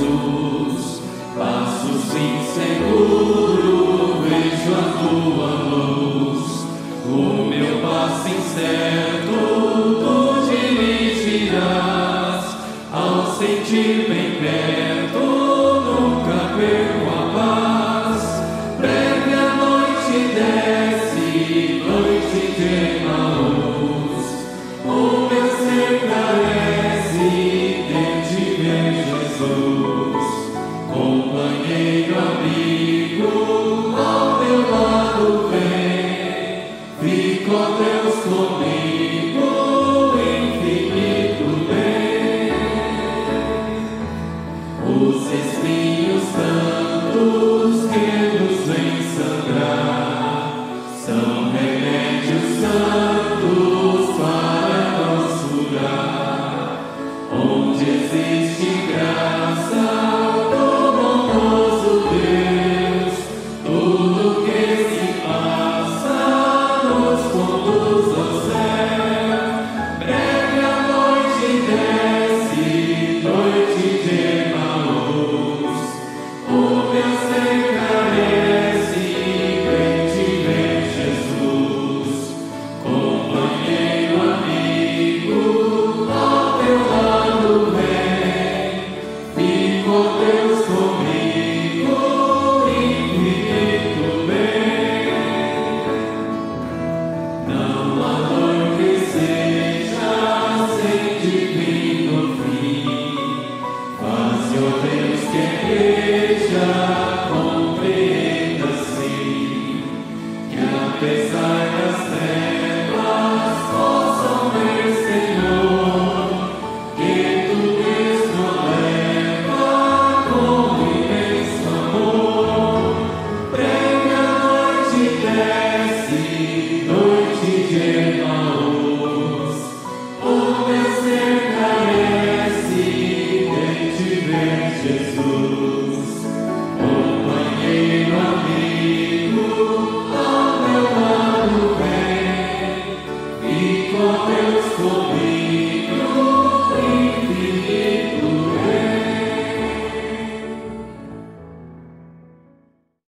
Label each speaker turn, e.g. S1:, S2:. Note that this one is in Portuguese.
S1: Jesus. Passo sim seguro, vejo a tua luz. O meu passo incerto, tu dirigirás. Ao sentir bem perto, nunca perco a paz. Breve a noite desce, noite de Emaús. O meu ser carece de te ver, Jesus. Companheiro, amigo, ao teu lado vem. Fico, ó Deus, comigo, infinito bem. Os espinhos tantos que nos vêm sangrar são remédios santos para nos curar. Onde existe graça do bondoso Deus, tudo que se passa nos conduz ao céu. Breve a noite desce, noite de Emaús. O meu ser carece, vem te ver, Jesus. Companheiro, amigo, ao teu lado vem. Fico, ó Deus, comigo, infinito bem. Não há dor que seja sem divino fim. Faze, ó Deus, que veja